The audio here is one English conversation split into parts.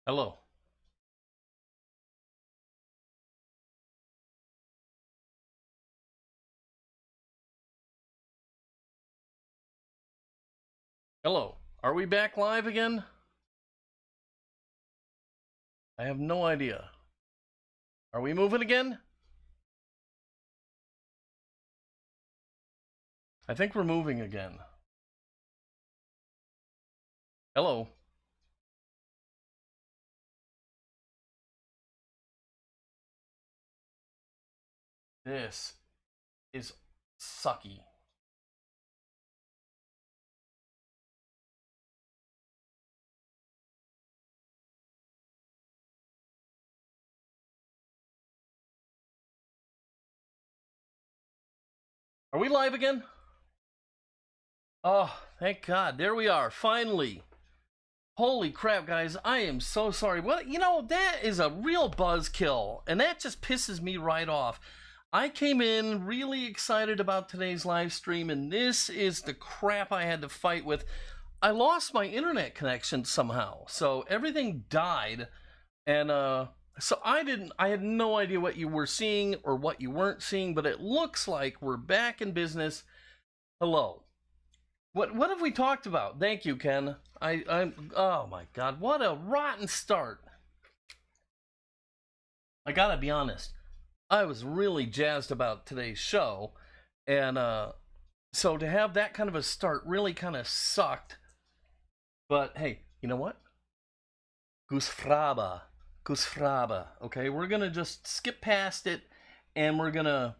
Hello. Hello. Are we back live again? I have no idea. Are we moving again? I think we're moving again. Hello. This is sucky. Are we live again? Oh, thank God. There we are. Finally. Holy crap, guys. I am so sorry. Well, that is a real buzzkill, and that just pisses me right off. I came in really excited about today's live stream, and this is the crap I had to fight with. I lost my internet connection somehow, so everything died, and so I had no idea what you were seeing or what you weren't seeing, but it looks like we're back in business. Hello. What have we talked about? Thank you, Ken. I'm oh my God, what a rotten start. I gotta be honest, I was really jazzed about today's show, and so to have that kind of a start really kind of sucked. But hey, you know what? Goosfraba. Goosfraba. Okay, we're gonna just skip past it and we're gonna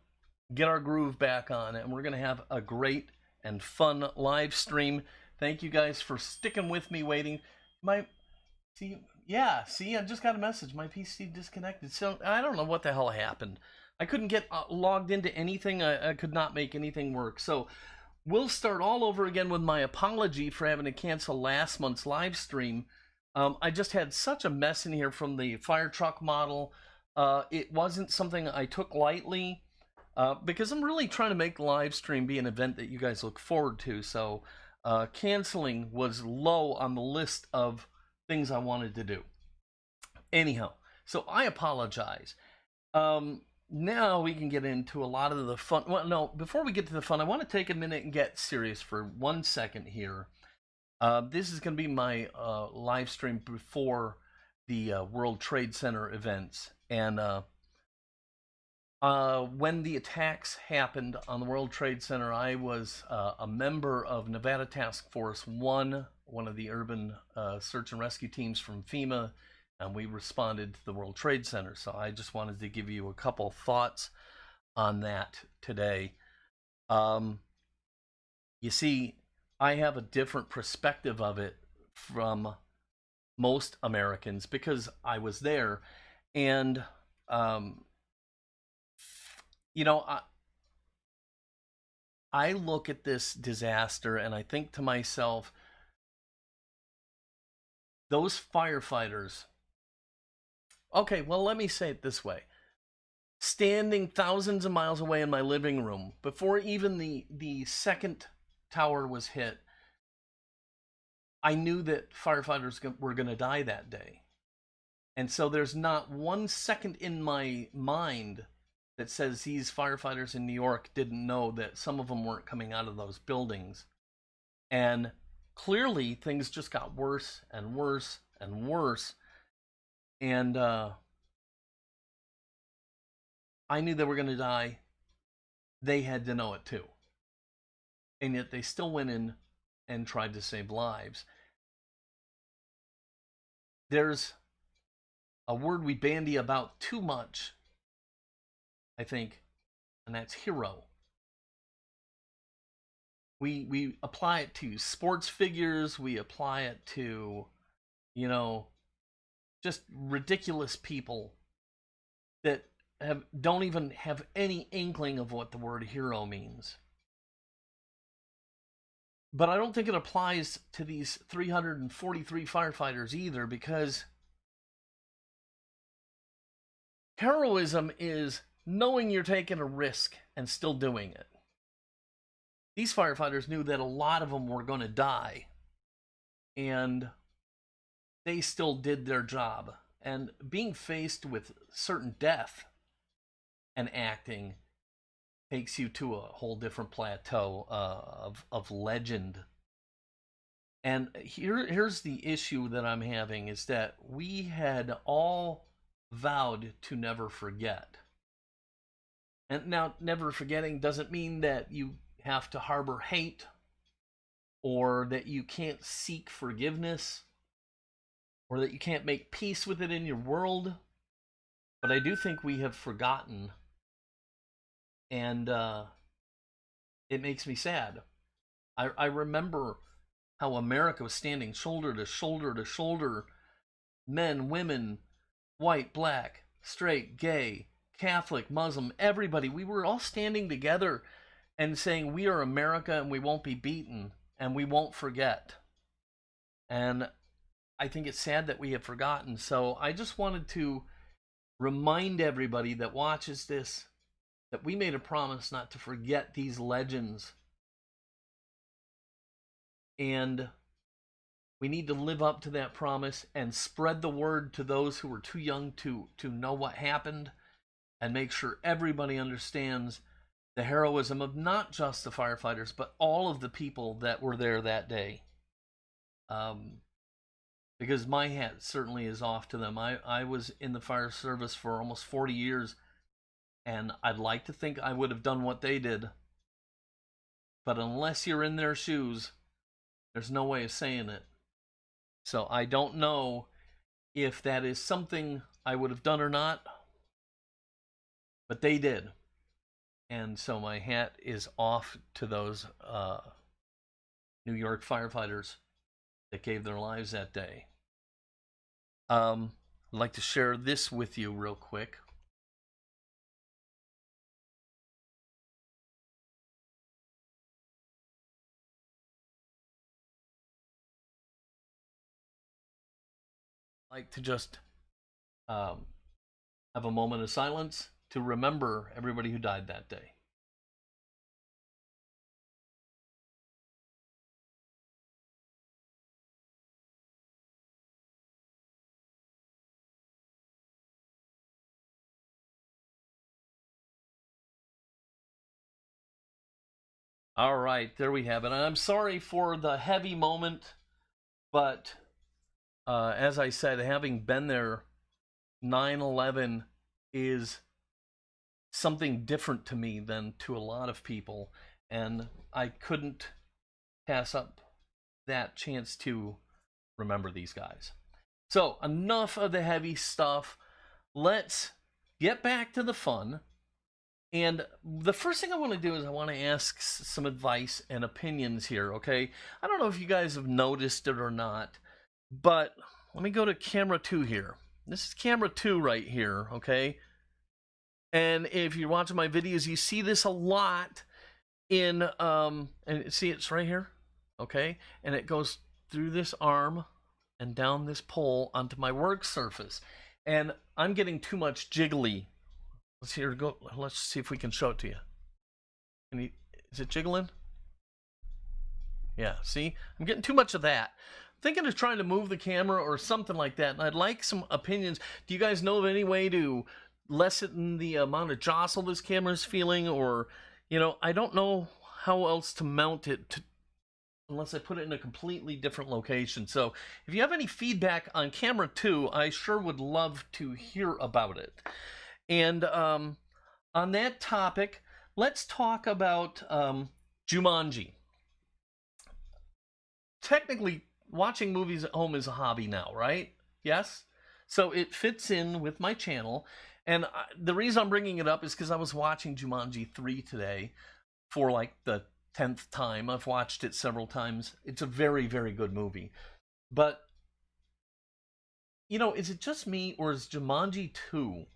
get our groove back on and we're gonna have a great and fun live stream. Thank you guys for sticking with me waiting. See, I just got a message. My PC disconnected. So I don't know what the hell happened. I couldn't get logged into anything. I could not make anything work. So we'll start all over again with my apology for having to cancel last month's live stream. I just had such a mess in here from the fire truck model. It wasn't something I took lightly because I'm really trying to make the live stream be an event that you guys look forward to. So canceling was low on the list of things I wanted to do. Anyhow, so I apologize. Now we can get into a lot of the fun. Well, no, before we get to the fun, I want to take a minute and get serious for 1 second here. This is going to be my live stream before the World Trade Center events. And when the attacks happened on the World Trade Center, I was a member of Nevada Task Force 1, one of the urban search and rescue teams from FEMA, and we responded to the World Trade Center. So I just wanted to give you a couple thoughts on that today. You see, I have a different perspective of it from most Americans because I was there. And, I look at this disaster and I think to myself, those firefighters, okay, well, let me say it this way. Standing thousands of miles away in my living room, before even the second tower was hit, I knew that firefighters were going to die that day. And so there's not 1 second in my mind that says these firefighters in New York didn't know that some of them weren't coming out of those buildings. And clearly things just got worse and worse and worse. And I knew they were going to die. They had to know it too. And yet they still went in and tried to save lives. There's a word we bandy about too much, I think, and that's hero. We apply it to sports figures, we apply it to, just ridiculous people that don't even have any inkling of what the word hero means. But I don't think it applies to these 343 firefighters either, because heroism is knowing you're taking a risk and still doing it. These firefighters knew that a lot of them were going to die. And they still did their job. And being faced with certain death and acting takes you to a whole different plateau of legend. And here's the issue that I'm having is that we had all vowed to never forget. And now, never forgetting doesn't mean that you have to harbor hate or that you can't seek forgiveness or that you can't make peace with it in your world. But I do think we have forgotten, and it makes me sad. I remember how America was standing shoulder to shoulder to shoulder, men, women, white, black, straight, gay, Catholic, Muslim, everybody. We were all standing together and saying, we are America and we won't be beaten and we won't forget. And I think it's sad that we have forgotten. So I just wanted to remind everybody that watches this that we made a promise not to forget these legends. And we need to live up to that promise and spread the word to those who were too young to know what happened, and make sure everybody understands the heroism of not just the firefighters, but all of the people that were there that day. Because my hat certainly is off to them. I was in the fire service for almost 40 years, and I'd like to think I would have done what they did. But unless you're in their shoes, there's no way of saying it. So I don't know if that is something I would have done or not, but they did. And so my hat is off to those New York firefighters that gave their lives that day. I'd like to share this with you real quick. I'd like to just have a moment of silence to remember everybody who died that day. All right, there we have it. And I'm sorry for the heavy moment, but as I said, having been there, 9/11 is something different to me than to a lot of people, and I couldn't pass up that chance to remember these guys. So enough of the heavy stuff. Let's get back to the fun. And the first thing I want to do is I want to ask some advice and opinions here, okay? I don't know if you guys have noticed it or not, but let me go to camera 2 here. This is camera 2 right here, okay? And if you're watching my videos, you see this a lot in, and see it's right here, okay? And it goes through this arm and down this pole onto my work surface. And I'm getting too much jiggly. Let's see if we can show it to you. Is it jiggling? Yeah, see? I'm getting too much of that. I'm thinking of trying to move the camera or something like that, and I'd like some opinions. Do you guys know of any way to lessen the amount of jostle this camera is feeling? Or, I don't know how else to mount it unless I put it in a completely different location. So if you have any feedback on camera 2, I sure would love to hear about it. And on that topic, let's talk about Jumanji. Technically, watching movies at home is a hobby now, right? Yes? So it fits in with my channel. And the reason I'm bringing it up is because I was watching Jumanji 3 today for like the 10th time. I've watched it several times. It's a very, very good movie. But, is it just me, or is Jumanji 2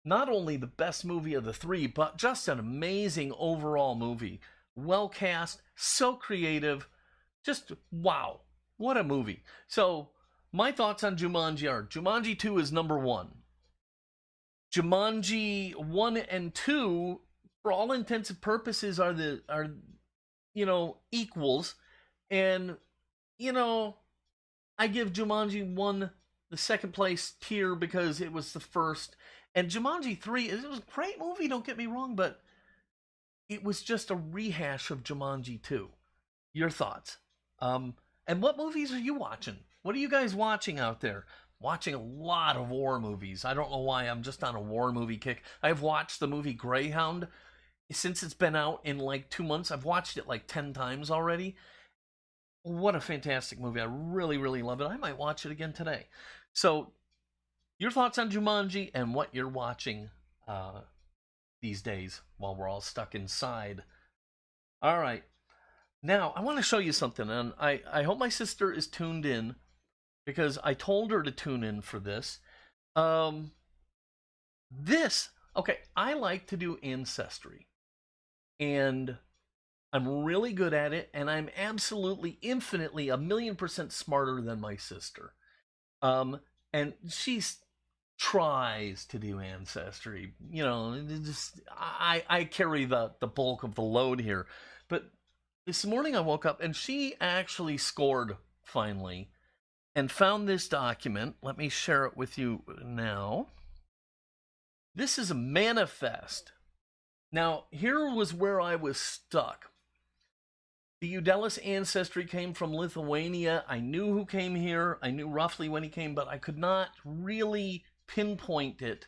not only the best movie of the 3, but just an amazing overall movie? Well cast, so creative, just wow, what a movie. So my thoughts on Jumanji are, Jumanji 2 is number 1. Jumanji 1 and 2, for all intents and purposes, are equals. And I give Jumanji 1 the second place tier because it was the first. And Jumanji 3, it was a great movie, don't get me wrong, but it was just a rehash of Jumanji 2. Your thoughts? And what movies are you watching? What are you guys watching out there? Watching a lot of war movies. I don't know why, I'm just on a war movie kick. I've watched the movie Greyhound since it's been out in like 2 months. I've watched it like 10 times already. What a fantastic movie. I really, really love it. I might watch it again today. So, your thoughts on Jumanji and what you're watching these days while we're all stuck inside. All right. Now, I want to show you something, and I hope my sister is tuned in because I told her to tune in for this. Okay, I like to do Ancestry, and I'm really good at it, and I'm absolutely, infinitely, 1,000,000% smarter than my sister. And she tries to do Ancestry. You know, just I carry the bulk of the load here. But this morning I woke up, and she actually scored, finally, and found this document. Let me share it with you now. This is a manifest. Now, here was where I was stuck. The Udelis ancestry came from Lithuania. I knew who came here. I knew roughly when he came, but I could not really pinpoint it.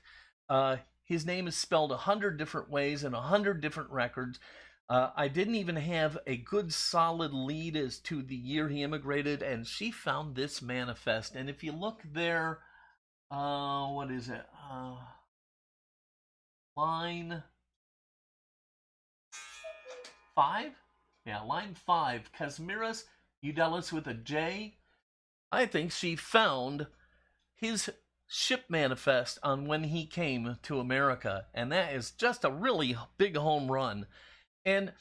His name is spelled 100 different ways in 100 different records. I didn't even have a good solid lead as to the year he immigrated, and she found this manifest. And if you look there, what is it? Line 5? Yeah, line 5. Kazimieras Udelis with a J. I think she found his ship manifest on when he came to America, and that is just a really big home run. And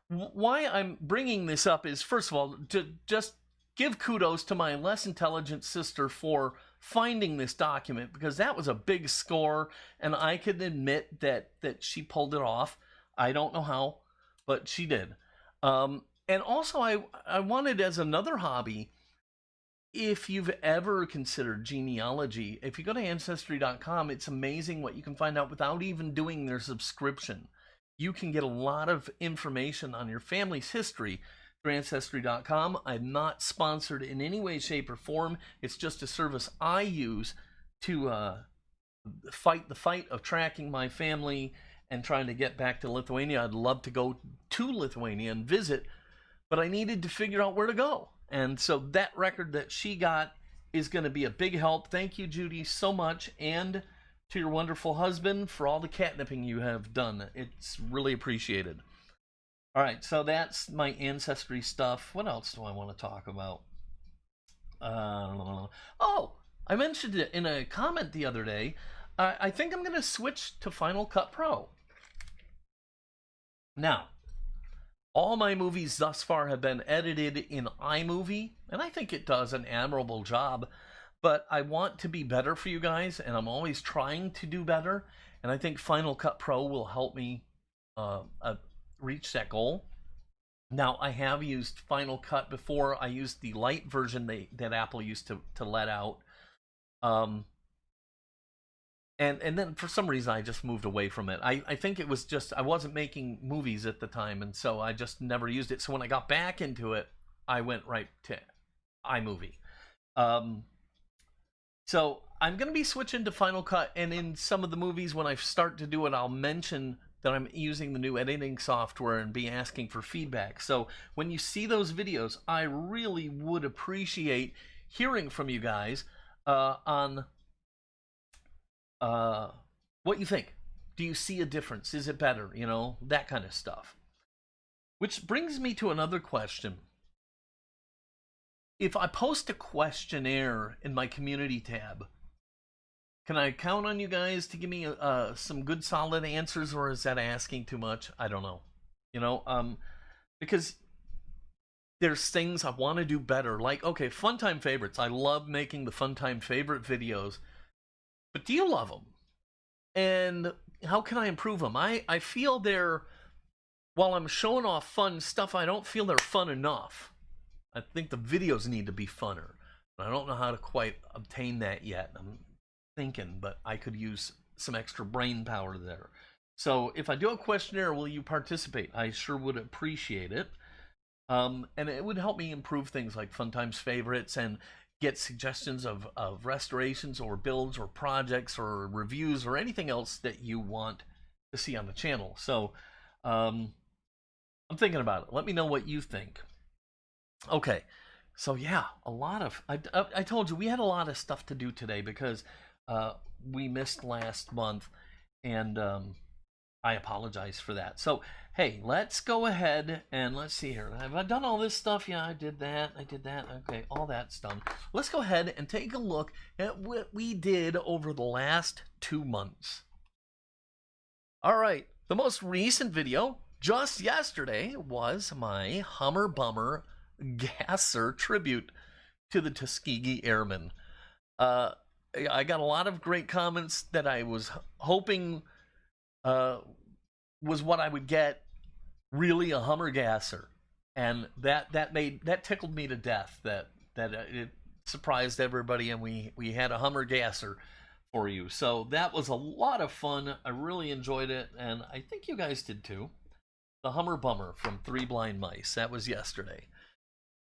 why I'm bringing this up is, first of all, to just give kudos to my less intelligent sister for finding this document, because that was a big score, and I can admit that she pulled it off. I don't know how, but she did. And also, I wanted, as another hobby, if you've ever considered genealogy, if you go to Ancestry.com, it's amazing what you can find out without even doing their subscription. You can get a lot of information on your family's history through Ancestry.com. I'm not sponsored in any way, shape, or form. It's just a service I use to fight the fight of tracking my family and trying to get back to Lithuania. I'd love to go to Lithuania and visit, but I needed to figure out where to go. And so that record that she got is going to be a big help. Thank you, Judy, so much. And to your wonderful husband for all the catnipping you have done. It's really appreciated. All right, so that's my ancestry stuff. What else do I want to talk about? Oh, I mentioned it in a comment the other day. I think I'm going to switch to Final Cut Pro. Now, all my movies thus far have been edited in iMovie, and I think it does an admirable job. But I want to be better for you guys, and I'm always trying to do better. And I think Final Cut Pro will help me reach that goal. Now, I have used Final Cut before. I used the light version that Apple used to let out. And then for some reason I just moved away from it. I think it was just I wasn't making movies at the time, and so I just never used it. So when I got back into it, I went right to iMovie. So I'm going to be switching to Final Cut, and in some of the movies when I start to do it, I'll mention that I'm using the new editing software and be asking for feedback. So when you see those videos, I really would appreciate hearing from you guys on what you think. Do you see a difference? Is it better? You know, that kind of stuff. Which brings me to another question. If I post a questionnaire in my community tab, can I count on you guys to give me some good solid answers, or is that asking too much? I don't know. You know, because there's things I want to do better. Like, okay, Fun Time Favorites. I love making the Fun Time Favorite videos. But do you love them? And how can I improve them? I feel while I'm showing off fun stuff, I don't feel they're fun enough. I think the videos need to be funner. I don't know how to quite obtain that yet. I'm thinking, but I could use some extra brain power there. So if I do a questionnaire, will you participate? I sure would appreciate it. And it would help me improve things like Fun Times favorites and get suggestions of restorations or builds or projects or reviews or anything else that you want to see on the channel. So I'm thinking about it. Let me know what you think. Okay, so yeah, a lot of I told you we had a lot of stuff to do today because we missed last month, and I apologize for that. So hey, let's go ahead and let's see here. Have I done all this stuff? Yeah, I did that. I did that. Okay, all that's done. Let's go ahead and take a look at what we did over the last 2 months. All right, the most recent video just yesterday was my Hummer Bummer Gasser tribute to the Tuskegee Airmen. I got a lot of great comments that I was hoping was what I would get, really a Hummer Gasser, and that tickled me to death. That it surprised everybody, and we had a Hummer Gasser for you. So that was a lot of fun. I really enjoyed it, and I think you guys did too. The Hummer Bummer from Three Blind Mice. That was yesterday.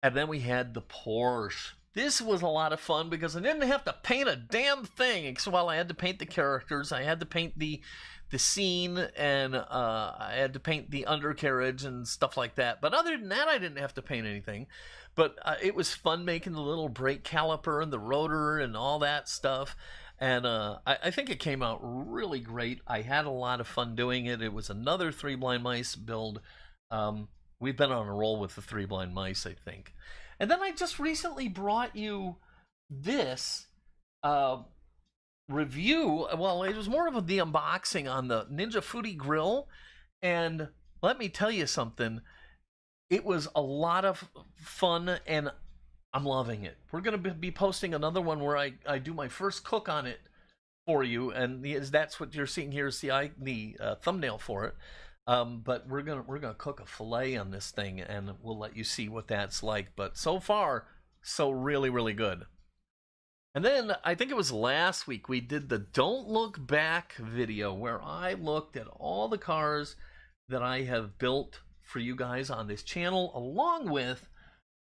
And then we had the Porsche. This was a lot of fun because I didn't have to paint a damn thing. So while I had to paint the characters, I had to paint the scene, and I had to paint the undercarriage and stuff like that. But other than that, I didn't have to paint anything. But it was fun making the little brake caliper and the rotor and all that stuff. And I think it came out really great. I had a lot of fun doing it. It was another Three Blind Mice build. We've been on a roll with the Three Blind Mice, I think. And then I just recently brought you this review. Well, it was more of the unboxing on the Ninja Foodie Grill. And let me tell you something. It was a lot of fun, and I'm loving it. We're going to be posting another one where I do my first cook on it for you, and that's what you're seeing here is the thumbnail for it. But we're gonna cook a fillet on this thing, and we'll let you see what that's like. But so far, so really good. And then I think it was last week we did the Don't Look Back video where I looked at all the cars that I have built for you guys on this channel, along with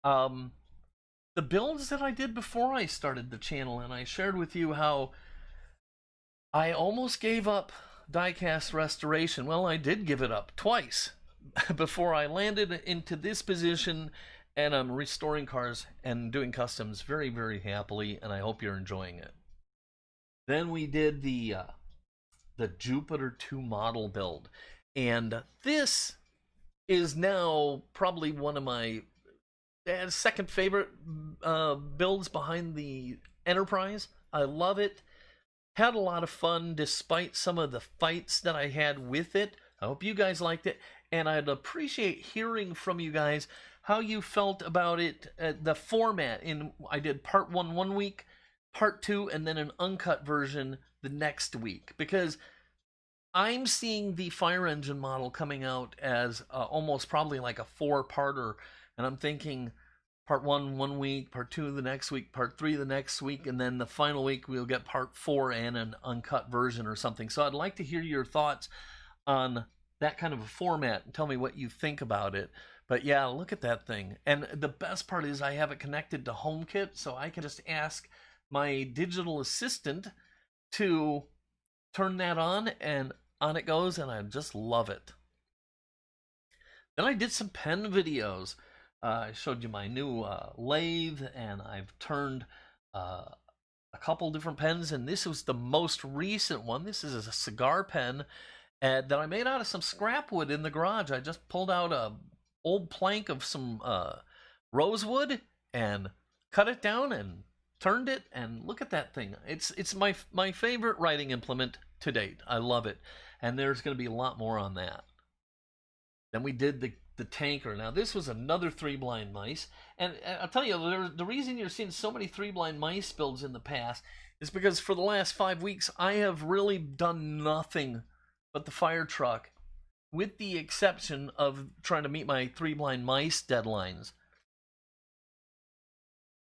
the builds that I did before I started the channel. And I shared with you how I almost gave up diecast restoration. Well, I did give it up twice before I landed into this position, and I'm restoring cars and doing customs very happily, and I hope you're enjoying it. Then we did the Jupiter 2 model build, and this is now probably one of my second favorite builds behind the Enterprise. I love it. Had a lot of fun despite some of the fights that I had with it. I hope you guys liked it, and I'd appreciate hearing from you guys how you felt about it, the format. I did part 1 week, part 2, and then an uncut version the next week, because I'm seeing the fire engine model coming out as almost probably like a 4-parter, and I'm thinking part 1 week, part 2 the next week, part 3 the next week, and then the final week we'll get part 4 and an uncut version or something. So I'd like to hear your thoughts on that kind of a format and tell me what you think about it. But yeah, look at that thing. And the best part is I have it connected to HomeKit, so I can just ask my digital assistant to turn that on, and on it goes, and I just love it. Then I did some pen videos. I showed you my new lathe, and I've turned a couple different pens, and this was the most recent one. This is a cigar pen that I made out of some scrap wood in the garage. I just pulled out a old plank of some rosewood and cut it down and turned it, and look at that thing. It's my favorite writing implement to date. I love it, and there's going to be a lot more on that. Then we did the tanker. Now this was another Three Blind Mice, and I'll tell you, the reason you're seeing so many Three Blind Mice builds in the past is because for the last 5 weeks I have really done nothing but the fire truck, with the exception of trying to meet my Three Blind Mice deadlines.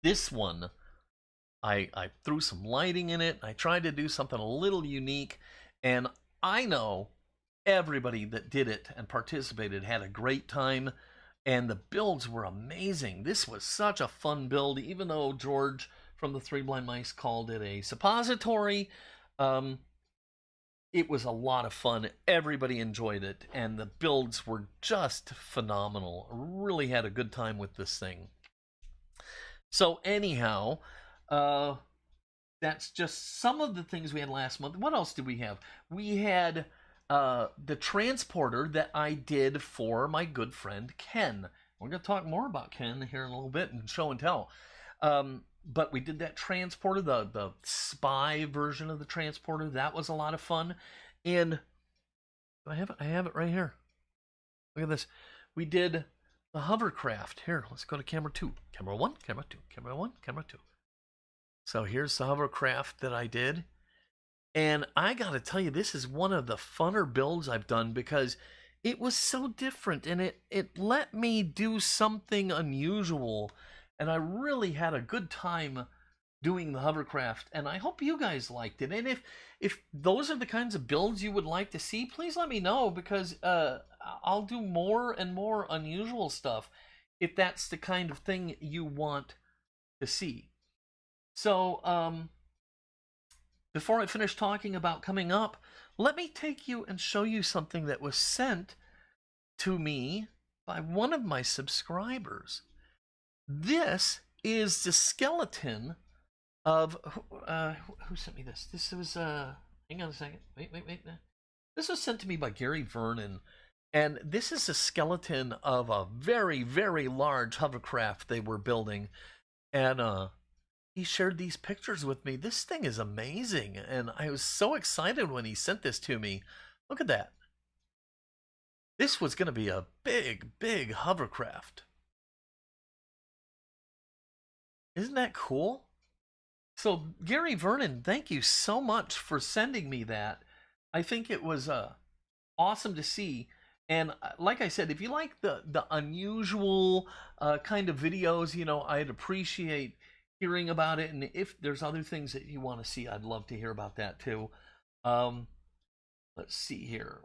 This one I threw some lighting in it. I tried to do something a little unique, and I know everybody that did it and participated had a great time, and the builds were amazing. This was such a fun build, even though George from the Three Blind Mice called it a suppository. Um, it was a lot of fun. Everybody enjoyed it, and the builds were just phenomenal. Really had a good time with this thing. So anyhow, uh, that's just some of the things we had last month. What else did we have? We had the transporter that I did for my good friend Ken. We're going to talk more about Ken here in a little bit and show and tell. But we did that transporter, the spy version of the transporter. That was a lot of fun. And I have it right here. Look at this. We did the hovercraft. Here, let's go to camera 2. Camera 1, camera 2, camera 1, camera 2. So here's the hovercraft that I did. And I got to tell you, this is one of the funner builds I've done because it was so different and it let me do something unusual. And I really had a good time doing the hovercraft, and I hope you guys liked it. And if those are the kinds of builds you would like to see, please let me know, because I'll do more and more unusual stuff if that's the kind of thing you want to see. So before I finish talking about coming up, let me take you and show you something that was sent to me by one of my subscribers. This is the skeleton of who sent me this? This was hang on a second. Wait. This was sent to me by Gary Vernon, and this is a skeleton of a very, very large hovercraft they were building, and he shared these pictures with me. This thing is amazing, and I was so excited when he sent this to me. Look at that. This was going to be a big, big hovercraft. Isn't that cool? So, Gary Vernon, thank you so much for sending me that. I think it was awesome to see. And like I said, if you like the unusual kind of videos, you know, I'd appreciate hearing about it. And if there's other things that you want to see, I'd love to hear about that too. Let's see here.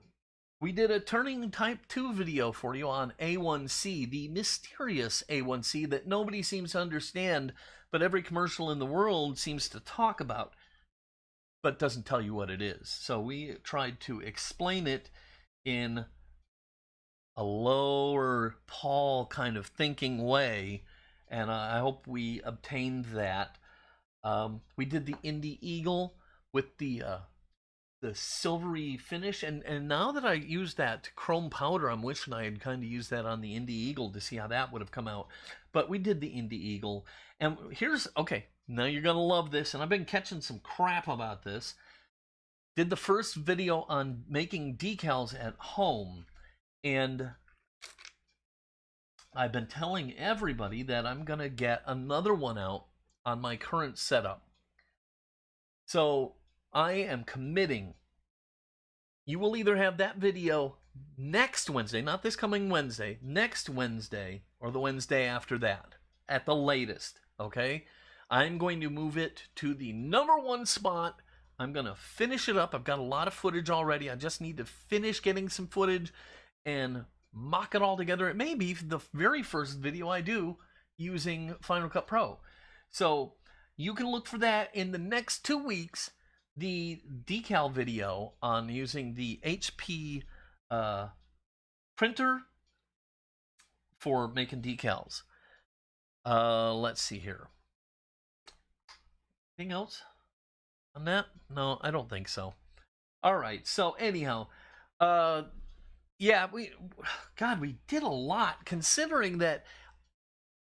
We did a Turning Type 2 video for you on A1C, the mysterious A1C that nobody seems to understand, but every commercial in the world seems to talk about, but doesn't tell you what it is. So we tried to explain it in a lower Paul kind of thinking way, and I hope we obtained that. We did the Indie Eagle with the silvery finish, and now that I use that chrome powder, I'm wishing I had kind of used that on the Indie Eagle to see how that would have come out. But we did the Indie Eagle, and here's, okay, now you're gonna love this, and I've been catching some crap about this. Did the first video on making decals at home, and I've been telling everybody that I'm gonna get another one out on my current setup. So I am committing. You will either have that video next Wednesday, not this coming Wednesday, next Wednesday, or the Wednesday after that, at the latest, okay? I'm going to move it to the #1 spot. I'm going to finish it up. I've got a lot of footage already. I just need to finish getting some footage and mock it all together. It may be the very first video I do using Final Cut Pro. So you can look for that in the next 2 weeks. The decal video on using the HP printer for making decals. Let's see here. Anything else on that? No, I don't think so. All right. So anyhow, yeah, we did a lot, considering that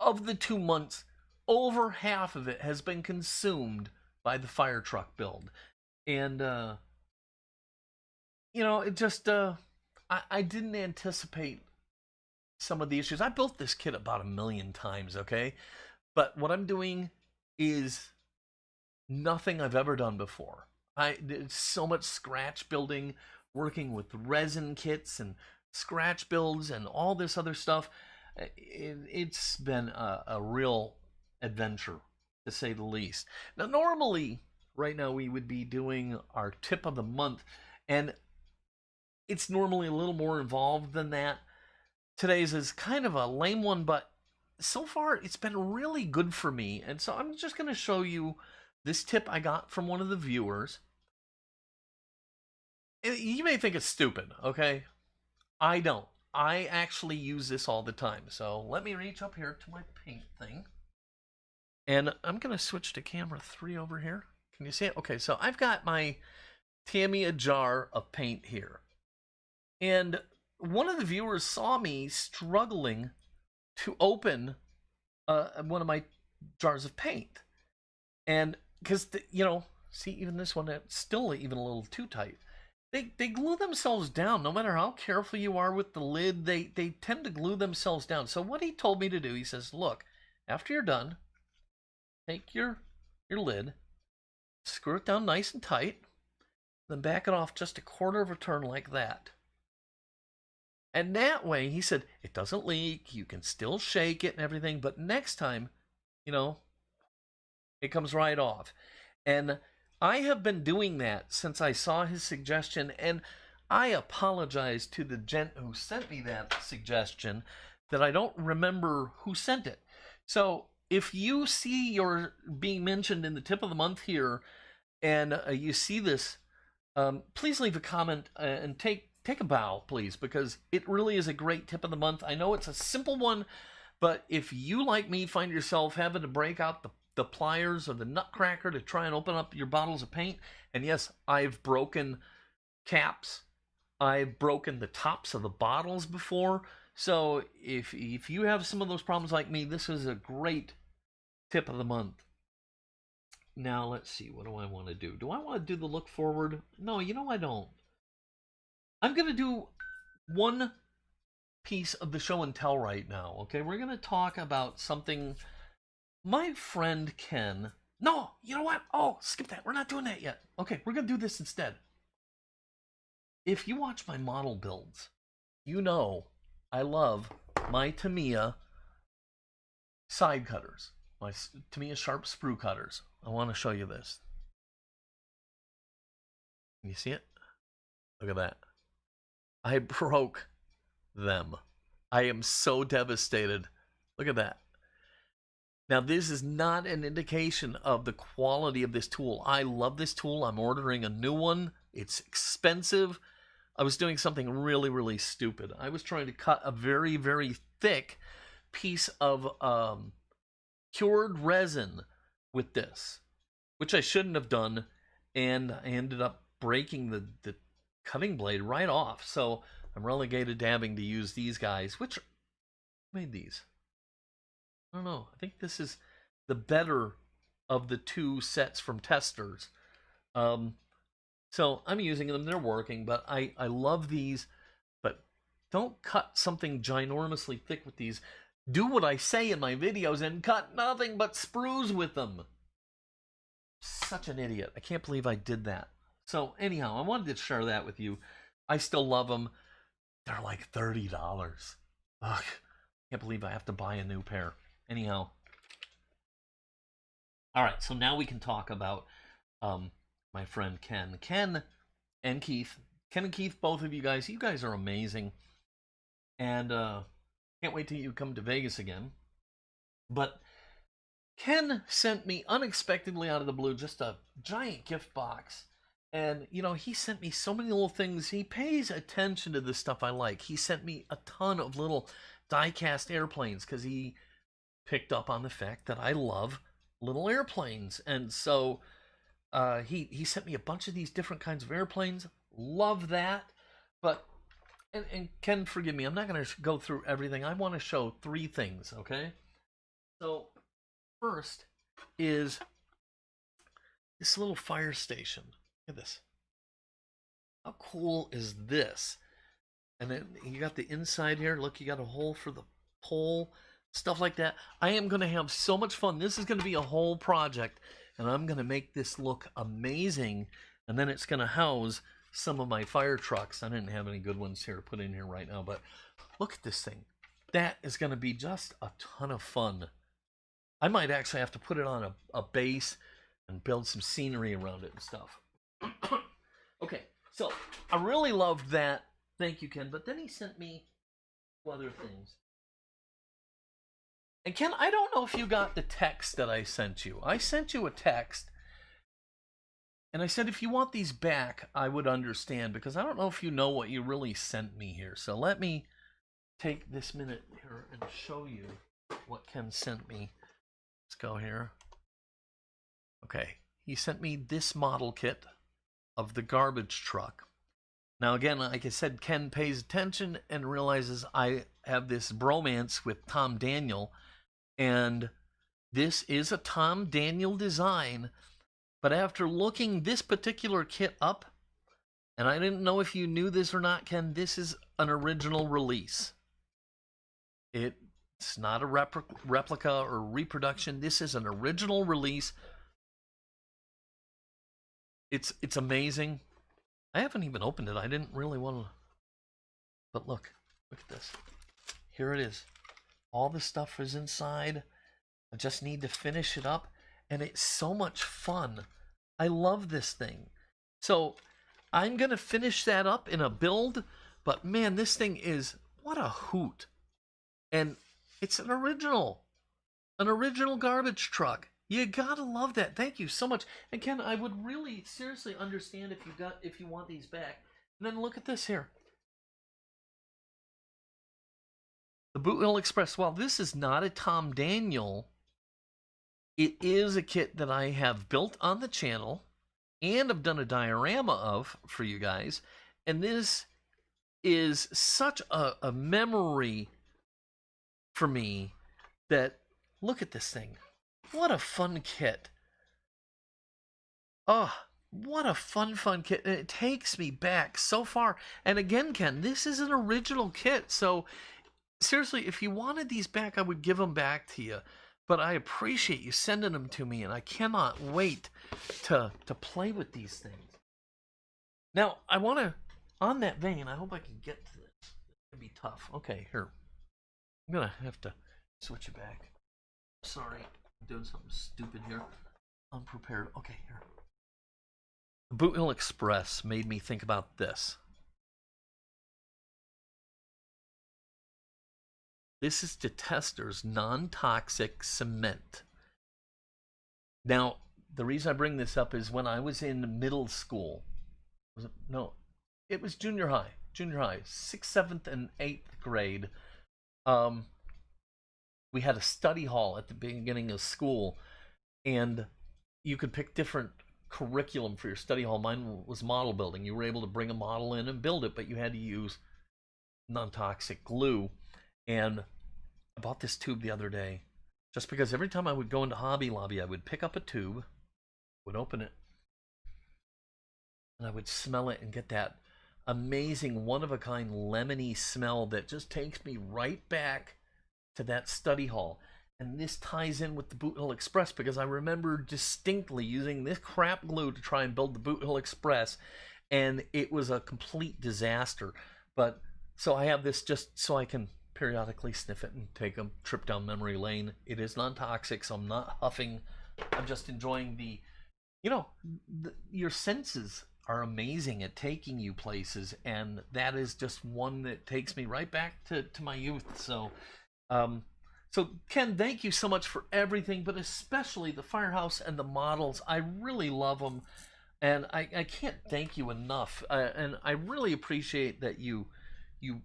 of the 2 months, over half of it has been consumed by the fire truck build. And, you know, it just, I didn't anticipate some of the issues. I built this kit about 1,000,000 times, okay? But what I'm doing is nothing I've ever done before. There's so much scratch building, working with resin kits and scratch builds and all this other stuff. It's been a real adventure to say the least. Now, normally, right now, we would be doing our tip of the month, and it's normally a little more involved than that. Today's is kind of a lame one, but so far it's been really good for me. And so I'm just going to show you this tip I got from one of the viewers. You may think it's stupid, okay? I don't. I actually use this all the time. So let me reach up here to my paint thing. And I'm going to switch to camera 3 over here. Can you see it? Okay, so I've got my Tamiya jar of paint here. And one of the viewers saw me struggling to open one of my jars of paint. And because, you know, see, even this one, it's still even a little too tight. They glue themselves down. No matter how careful you are with the lid, they tend to glue themselves down. So what he told me to do, he says, look, after you're done, take your lid, screw it down nice and tight, then back it off just a quarter of a turn like that. And that way, he said, it doesn't leak, you can still shake it and everything, but next time, you know, it comes right off. And I have been doing that since I saw his suggestion, and I apologize to the gent who sent me that suggestion that I don't remember who sent it. So if you see you're being mentioned in the tip of the month here, and you see this, please leave a comment and take a bow, please, because it really is a great tip of the month. I know it's a simple one, but if you, like me, find yourself having to break out the pliers or the nutcracker to try and open up your bottles of paint, and yes, I've broken caps, I've broken the tops of the bottles before, so if you have some of those problems like me, this is a great tip of the month. Now, let's see, what do I want to do? Do I want to do the look forward? No, you know I don't. I'm going to do one piece of the show and tell right now, okay? We're going to talk about something my friend Ken... No, you know what? Oh, skip that. We're not doing that yet. Okay, we're going to do this instead. If you watch my model builds, you know I love my Tamiya side cutters. My Tamiya sharp sprue cutters. I want to show you this. Can you see it? Look at that. I broke them. I am so devastated. Look at that. Now, this is not an indication of the quality of this tool. I love this tool. I'm ordering a new one. It's expensive. I was doing something really, really stupid. I was trying to cut a very, very thick piece of cured resin with this, which I shouldn't have done, and I ended up breaking the cutting blade right off. So I'm relegated to having to use these guys. Which made these? I don't know. I think this is the better of the two sets from Testers. So I'm using them. They're working, but I love these. But don't cut something ginormously thick with these. Do what I say in my videos and cut nothing but sprues with them. Such an idiot. I can't believe I did that. So anyhow, I wanted to share that with you. I still love them. They're like $30. Ugh. Can't believe I have to buy a new pair. Anyhow. Alright, so now we can talk about my friend Ken. Ken and Keith. Ken and Keith, both of you guys are amazing. And can't wait till you come to Vegas again. But Ken sent me unexpectedly out of the blue just a giant gift box. And, you know, he sent me so many little things. He pays attention to the stuff I like. He sent me a ton of little die-cast airplanes because he picked up on the fact that I love little airplanes. And so he sent me a bunch of these different kinds of airplanes. Love that. But, and Ken, forgive me, I'm not going to go through everything. I want to show 3 things, okay? So, first is this little fire station. Look at this. How cool is this? And then you got the inside here. Look, you got a hole for the pole. Stuff like that. I am going to have so much fun. This is going to be a whole project. And I'm going to make this look amazing. And then it's going to house some of my fire trucks. I didn't have any good ones here to put in here right now. But look at this thing. That is going to be just a ton of fun. I might actually have to put it on a base and build some scenery around it and stuff. Okay, so I really loved that. Thank you, Ken. But then he sent me other things. And Ken, I don't know if you got the text that I sent you. I sent you a text, and I said if you want these back, I would understand, because I don't know if you know what you really sent me here. So let me take this minute here and show you what Ken sent me. Let's go here. Okay, he sent me this model kit of the garbage truck. Now again, like I said, Ken pays attention and realizes I have this bromance with Tom Daniel, and this is a Tom Daniel design. But after looking this particular kit up, and I didn't know if you knew this or not, Ken, this is an original release. It's not a replica or reproduction. This is an original release. It's amazing. I haven't even opened it. I didn't really want to. But look at this. Here it is. All the stuff is inside. I just need to finish it up. And it's so much fun. I love this thing. So I'm going to finish that up in a build. But man, this thing is, what a hoot. And it's an original garbage truck. You gotta love that. Thank you so much. And Ken, I would really seriously understand if you want these back. And then look at this here. The Boot Hill Express. Well, this is not a Tom Daniel. It is a kit that I have built on the channel and I've done a diorama of for you guys. And this is such a memory for me that, look at this thing. What a fun kit. Oh, what a fun kit. And it takes me back so far. And again, Ken, this is an original kit. So seriously, if you wanted these back, I would give them back to you. But I appreciate you sending them to me, and I cannot wait to play with these things. Now, I want to, on that vein, I hope I can get to this. It's going to be tough. Okay, here. I'm going to have to switch it back. Sorry, I'm doing something stupid here. Unprepared. Okay, here. The Boot Hill Express made me think about this. This is Detester's non-toxic cement. Now, the reason I bring this up is when I was in middle school. It was junior high. 6th, 7th, and 8th grade. We had a study hall at the beginning of school, and you could pick different curriculum for your study hall. Mine was model building. You were able to bring a model in and build it, but you had to use non-toxic glue. And I bought this tube the other day just because every time I would go into Hobby Lobby, I would pick up a tube, would open it, and I would smell it and get that amazing, one-of-a-kind lemony smell that just takes me right back to that study hall. And this ties in with the Boot Hill Express because I remember distinctly using this crap glue to try and build the Boot Hill Express, and it was a complete disaster. But so I have this just so I can periodically sniff it and take a trip down memory lane. It is non-toxic, so I'm not huffing. I'm just enjoying the, your senses are amazing at taking you places, and that is just one that takes me right back to my youth. So Ken, thank you so much for everything, but especially the Firehouse and the models. I really love them, and I can't thank you enough. And I really appreciate that you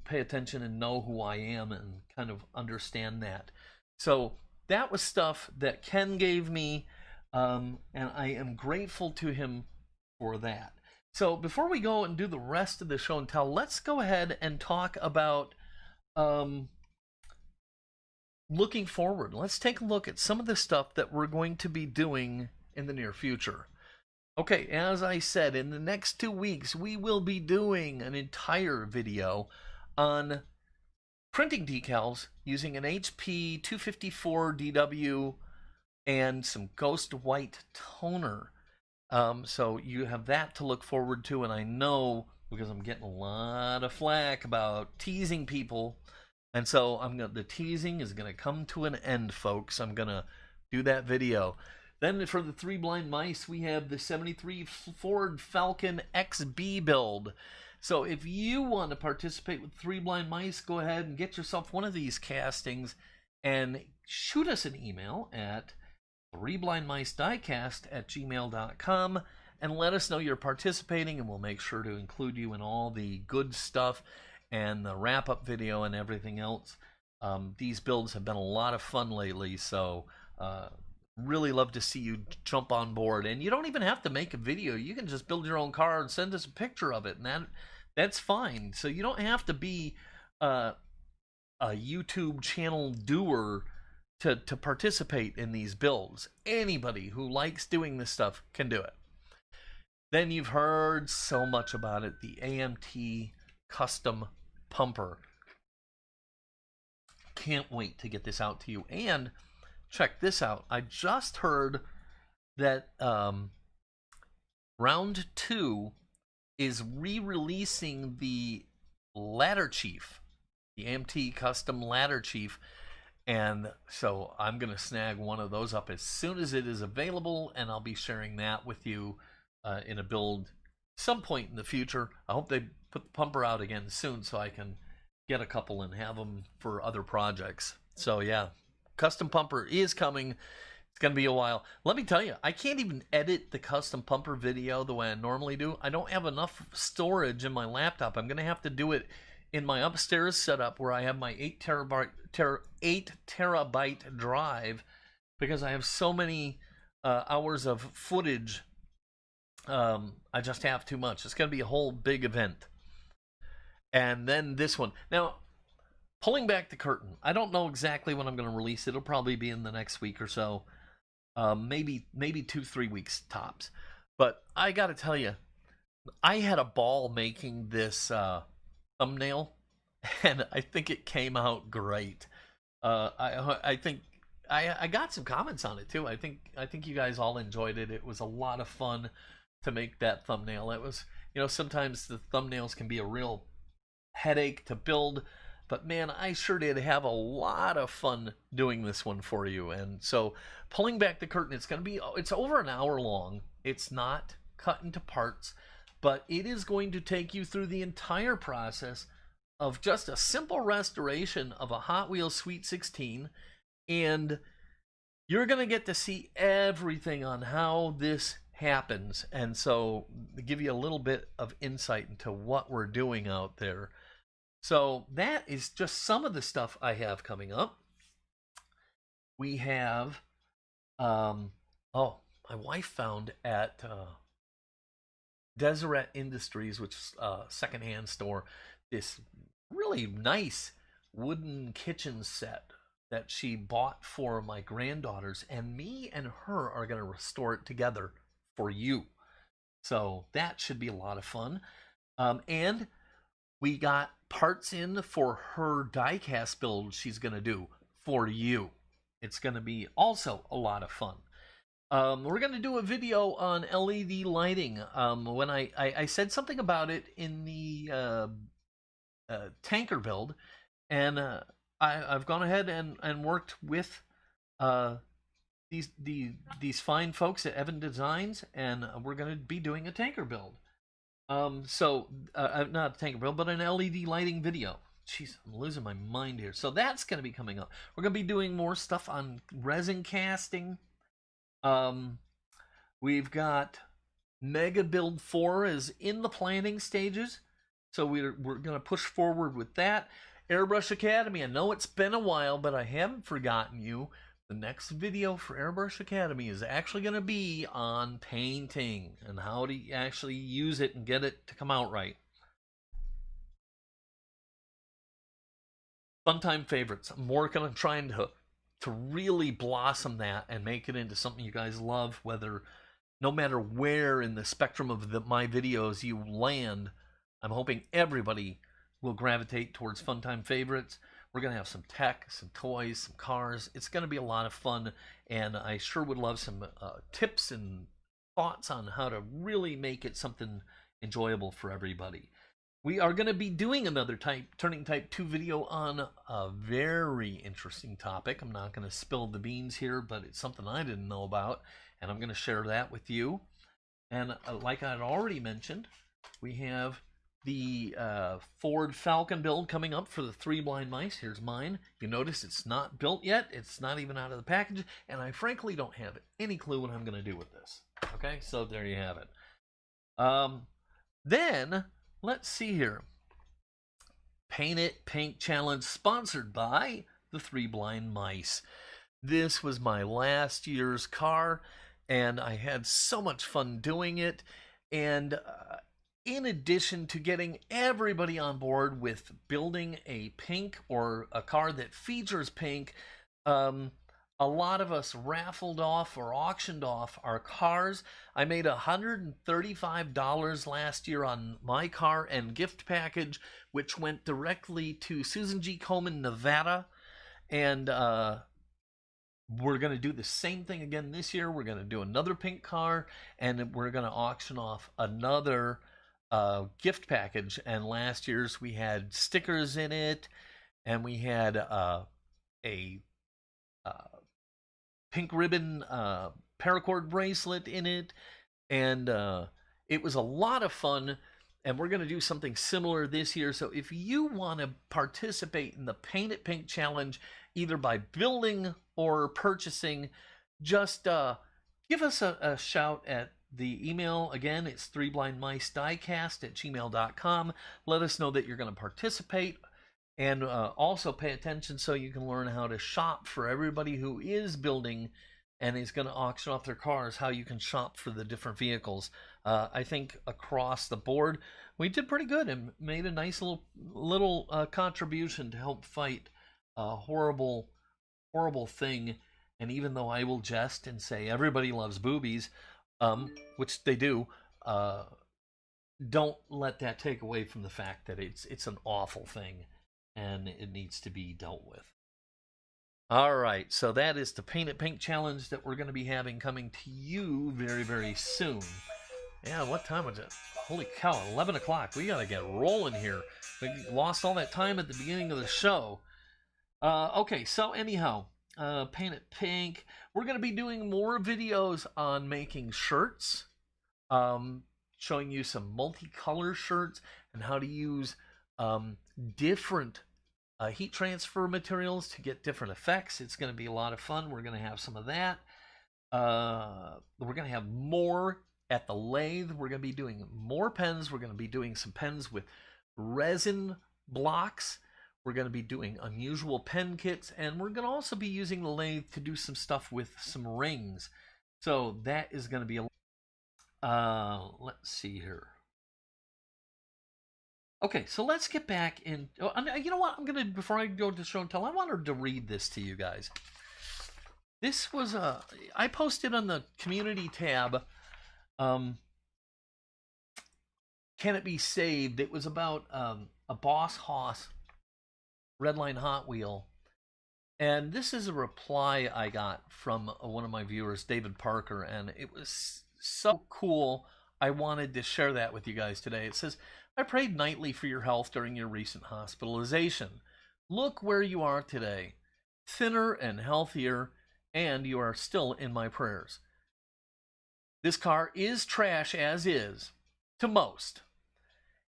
pay attention and know who I am and kind of understand that. So that was stuff that Ken gave me, and I am grateful to him for that. So before we go and do the rest of the show and tell, let's go ahead and talk about looking forward. Let's take a look at some of the stuff that we're going to be doing in the near future. Okay, as I said, in the next 2 weeks, we will be doing an entire video on printing decals using an HP 254 DW and some Ghost White toner. So you have that to look forward to, and I know, because I'm getting a lot of flack about teasing people, and so the teasing is going to come to an end, folks. I'm going to do that video. Then for the Three Blind Mice, we have the 73 Ford Falcon XB build. So if you want to participate with Three Blind Mice, go ahead and get yourself one of these castings and shoot us an email at threeblindmicediecast@gmail.com and let us know you're participating, and we'll make sure to include you in all the good stuff and the wrap-up video and everything else. These builds have been a lot of fun lately, so really love to see you jump on board. And you don't even have to make a video. You can just build your own car and send us a picture of it, and that's fine. So you don't have to be a YouTube channel doer to participate in these builds. Anybody who likes doing this stuff can do it. Then you've heard so much about it, the AMT custom pumper. Can't wait to get this out to you. And check this out. I just heard that Round 2 is re-releasing the Ladder Chief, the AMT custom Ladder Chief. And so I'm going to snag one of those up as soon as it is available, and I'll be sharing that with you in a build some point in the future. I hope they put the pumper out again soon so I can get a couple and have them for other projects. So yeah, custom pumper is coming. It's going to be a while. Let me tell you, I can't even edit the custom pumper video the way I normally do. I don't have enough storage in my laptop. I'm going to have to do it in my upstairs setup where I have my 8 terabyte drive, because I have so many hours of footage. I just have too much. It's going to be a whole big event. And then this one. Now, pulling back the curtain, I don't know exactly when I'm going to release it. It'll probably be in the next week or so. Maybe 2-3 weeks tops. But I got to tell you, I had a ball making this thumbnail, and I think it came out great. I think I got some comments on it too. I think you guys all enjoyed it. It was a lot of fun to make that thumbnail. It was, sometimes the thumbnails can be a real headache to build, but man, I sure did have a lot of fun doing this one for you. And so, pulling back the curtain, it's over an hour long. It's not cut into parts, but it is going to take you through the entire process of just a simple restoration of a Hot Wheels Sweet 16, and you're going to get to see everything on how this happens. And so, to give you a little bit of insight into what we're doing out there. So that is just some of the stuff I have coming up. We have, my wife found at Deseret Industries, which is a secondhand store, this really nice wooden kitchen set that she bought for my granddaughters, and me and her are going to restore it together for you. So that should be a lot of fun. And we got parts in for her die-cast build she's going to do for you. It's going to be also a lot of fun. We're going to do a video on LED lighting. When I said something about it in the tanker build, and I've gone ahead and worked with these fine folks at Evan Designs, and we're going to be doing a tanker build. Not a tanker build, but an LED lighting video. Jeez, I'm losing my mind here. So that's going to be coming up. We're going to be doing more stuff on resin casting. We've got Mega Build 4 is in the planning stages, so we're going to push forward with that. Airbrush Academy, I know it's been a while, but I haven't forgotten you. The next video for Airbrush Academy is actually going to be on painting and how to actually use it and get it to come out right. Funtime favorites. I'm working on trying to really blossom that and make it into something you guys love, no matter where in the spectrum of my videos you land. I'm hoping everybody will gravitate towards Funtime favorites. We're going to have some tech, some toys, some cars. It's going to be a lot of fun, and I sure would love some tips and thoughts on how to really make it something enjoyable for everybody. We are going to be doing another Turning Type 2 video on a very interesting topic. I'm not going to spill the beans here, but it's something I didn't know about, and I'm going to share that with you. And like I had already mentioned, we have the Ford Falcon build coming up for the 3 blind mice. Here's mine. You notice it's not built yet. It's not even out of the package, and I frankly don't have any clue what I'm going to do with this. Okay, so there you have it. Then, let's see here. Paint It Pink Challenge, sponsored by the 3 Blind Mice. This was my last year's car, and I had so much fun doing it. And in addition to getting everybody on board with building a pink or a car that features pink, a lot of us raffled off or auctioned off our cars. I made $135 last year on my car and gift package, which went directly to Susan G. Komen, Nevada. And we're going to do the same thing again this year. We're going to do another pink car, and we're going to auction off another gift package. And last year's we had stickers in it, and we had a pink ribbon paracord bracelet in it, and it was a lot of fun. And we're going to do something similar this year. So if you want to participate in the Paint It Pink Challenge, either by building or purchasing, just give us a shout at the email. Again, it's 3blindmicediecast@gmail.com. Let us know that you're going to participate. And also pay attention so you can learn how to shop for everybody who is building and is going to auction off their cars, how you can shop for the different vehicles. I think across the board, we did pretty good and made a nice little contribution to help fight a horrible thing. And even though I will jest and say everybody loves boobies, which they do, don't let that take away from the fact that it's an awful thing, and it needs to be dealt with. All right, so that is the Paint It Pink Challenge that we're going to be having coming to you very, very soon. Yeah, what time is it? Holy cow, 11 o'clock. We got to get rolling here. We lost all that time at the beginning of the show. Okay, so anyhow, Paint It Pink. We're going to be doing more videos on making shirts, showing you some multicolor shirts and how to use different heat transfer materials to get different effects. It's going to be a lot of fun. We're going to have some of that. We're going to have more at the lathe. We're going to be doing more pens. We're going to be doing some pens with resin blocks. We're going to be doing unusual pen kits, and we're going to also be using the lathe to do some stuff with some rings. So that is going to be let's see here. Okay, so let's get back in. You know what? Before I go to show and tell, I wanted to read this to you guys. This was I posted on the community tab. Can it be saved? It was about a Boss Hoss Redline Hot Wheel, and this is a reply I got from one of my viewers, David Parker, and it was so cool. I wanted to share that with you guys today. It says, I prayed nightly for your health during your recent hospitalization. Look where you are today, thinner and healthier, and you are still in my prayers. This car is trash as is, to most.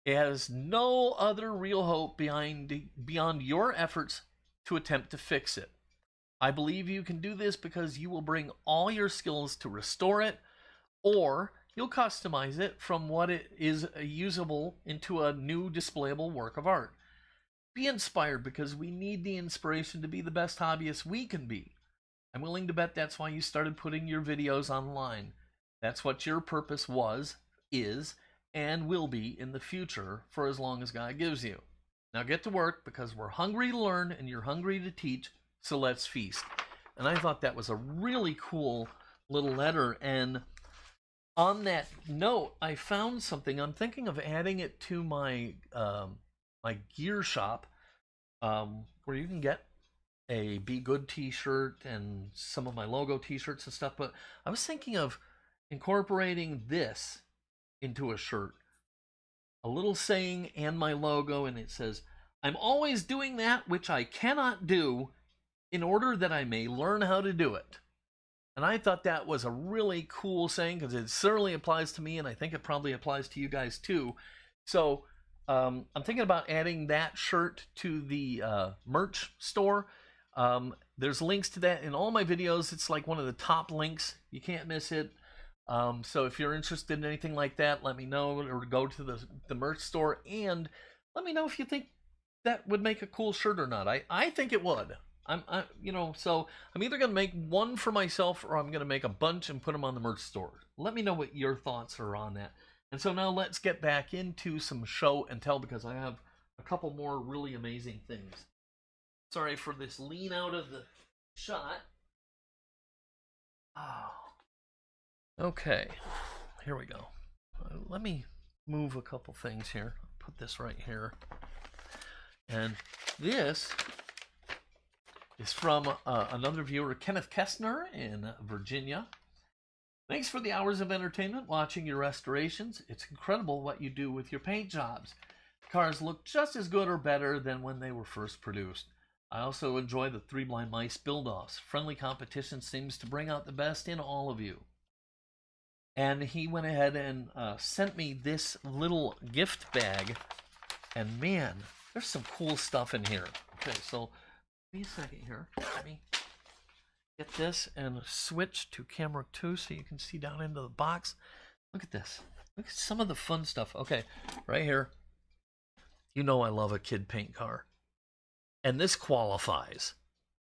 It has no other real hope beyond your efforts to attempt to fix it. I believe you can do this because you will bring all your skills to restore it, or you'll customize it from what it is usable into a new displayable work of art. Be inspired, because we need the inspiration to be the best hobbyists we can be. I'm willing to bet that's why you started putting your videos online. That's what your purpose was, is, and will be in the future for as long as God gives you. Now get to work, because we're hungry to learn and you're hungry to teach, so let's feast. And I thought that was a really cool little letter, and on that note, I found something. I'm thinking of adding it to my my gear shop, where you can get a Be Good t-shirt and some of my logo t-shirts and stuff. But I was thinking of incorporating this into a shirt. a little saying and my logo, and it says, "I'm always doing that which I cannot do in order that I may learn how to do it." And I thought that was a really cool saying because it certainly applies to me, and I think it probably applies to you guys too. So I'm thinking about adding that shirt to the merch store. There's links to that in all my videos. It's like one of the top links. You can't miss it. So if you're interested in anything like that, let me know, or go to the merch store and let me know if you think that would make a cool shirt or not. I think it would. So I'm either going to make one for myself or I'm going to make a bunch and put them on the merch store. Let me know what your thoughts are on that. And so now let's get back into some show and tell, because I have a couple more really amazing things. Sorry for this lean out of the shot. Oh. Okay, here we go. Let me move a couple things here. Put this right here. And this is from another viewer, Kenneth Kestner in Virginia. "Thanks for the hours of entertainment watching your restorations. It's incredible what you do with your paint jobs. Cars look just as good or better than when they were first produced. I also enjoy the Three Blind Mice build-offs. Friendly competition seems to bring out the best in all of you." And he went ahead and sent me this little gift bag. And man, there's some cool stuff in here. Okay, so give me a second here. Let me get this and switch to camera 2 so you can see down into the box. Look at this. Look at some of the fun stuff. Okay, right here. You know I love a kid paint car. And this qualifies.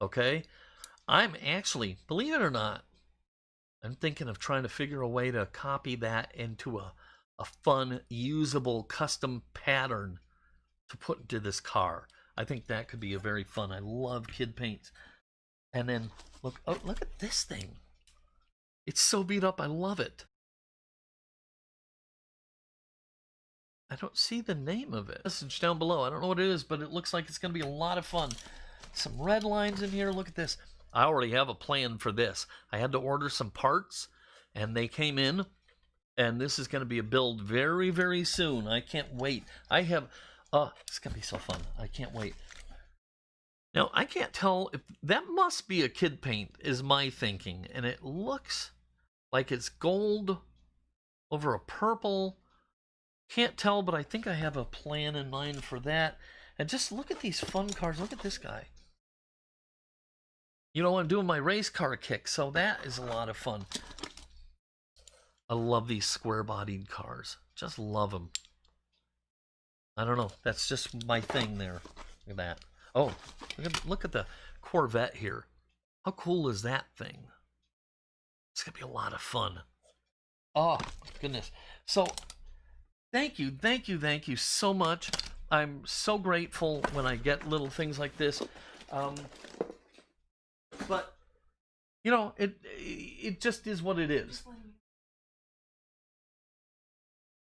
Okay? I'm actually, believe it or not, I'm thinking of trying to figure a way to copy that into a fun, usable, custom pattern to put into this car. I think that could be a very fun. I love kid paints. And then look at this thing. It's so beat up, I love it. I don't see the name of it. Message down below. I don't know what it is, but it looks like it's going to be a lot of fun. Some red lines in here. Look at this. I already have a plan for this. I had to order some parts, and they came in, and this is going to be a build very, very soon. I can't wait. It's going to be so fun. I can't wait. Now, I can't tell if that must be a kid paint, is my thinking, and it looks like it's gold over a purple. Can't tell, but I think I have a plan in mind for that. And just look at these fun cars. Look at this guy. You know, I'm doing my race car kick, so that is a lot of fun. I love these square-bodied cars. Just love them. I don't know. That's just my thing there. Look at that. Oh, look at the Corvette here. How cool is that thing? It's going to be a lot of fun. Oh, goodness. So, thank you so much. I'm so grateful when I get little things like this. But, you know, it just is what it is.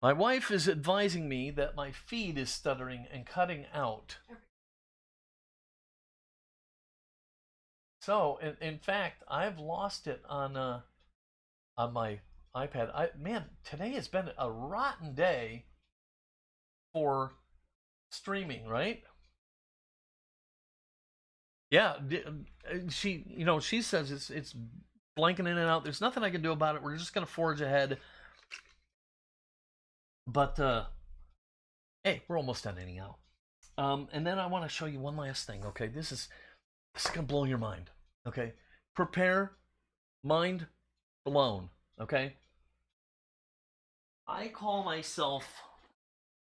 My wife is advising me that my feed is stuttering and cutting out. So, in fact, I've lost it on my iPad. Man, today has been a rotten day for streaming, right? Yeah, she says it's blanking in and out. There's nothing I can do about it. We're just gonna forge ahead. But hey, we're almost done anyhow. And then I want to show you one last thing. Okay, this is gonna blow your mind. Okay, prepare, mind blown. Okay, I call myself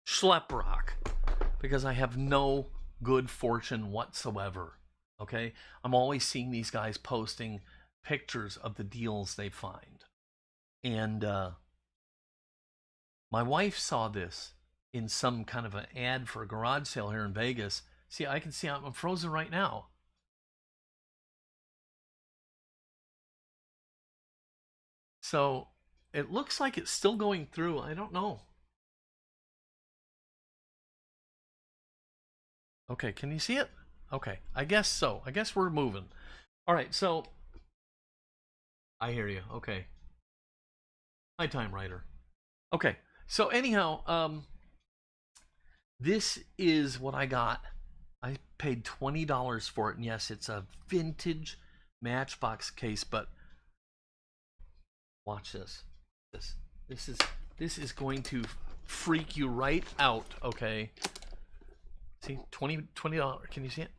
Schleprock because I have no good fortune whatsoever. Okay, I'm always seeing these guys posting pictures of the deals they find, and my wife saw this in some kind of an ad for a garage sale here in Vegas. See, I can see I'm frozen right now. So it looks like it's still going through. I don't know. Okay, can you see it? Okay, I guess so. I guess we're moving. All right, so I hear you. Okay. Hi, Time Writer. Okay, so anyhow, This is what I got. I paid $20 for it, and yes, it's a vintage Matchbox case, but watch this. This is going to freak you right out, okay? See, $20. Can you see it?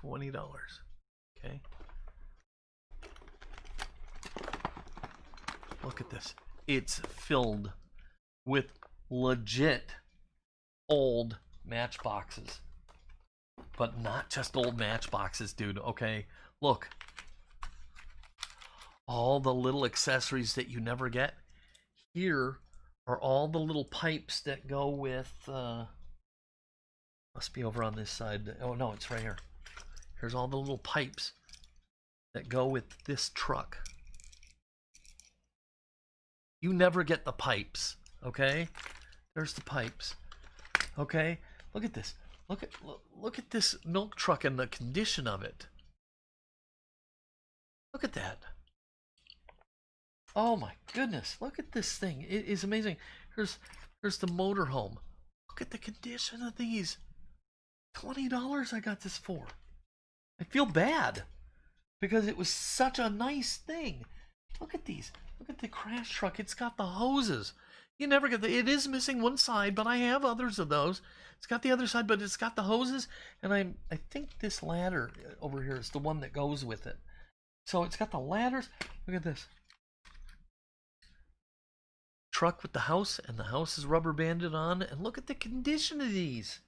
$20. Okay. Look at this. It's filled with legit old Matchboxes. But not just old Matchboxes, dude, okay? Look. All the little accessories that you never get. Here are all the little pipes that go with... must be over on this side. Oh, no, it's right here. Here's all the little pipes that go with this truck. You never get the pipes, okay? There's the pipes, okay? Look at this. Look at this milk truck and the condition of it. Look at that. Oh my goodness! Look at this thing. It is amazing. Here's the motorhome. Look at the condition of these. $20 I got this for. I feel bad because it was such a nice thing. Look at these. Look at the crash truck. It's got the hoses. You never get it is missing one side, but I have others of those. It's got the other side, but it's got the hoses. And I think this ladder over here is the one that goes with it. So it's got the ladders. Look at this. Truck with the house, and the house is rubber banded on. And look at the condition of these.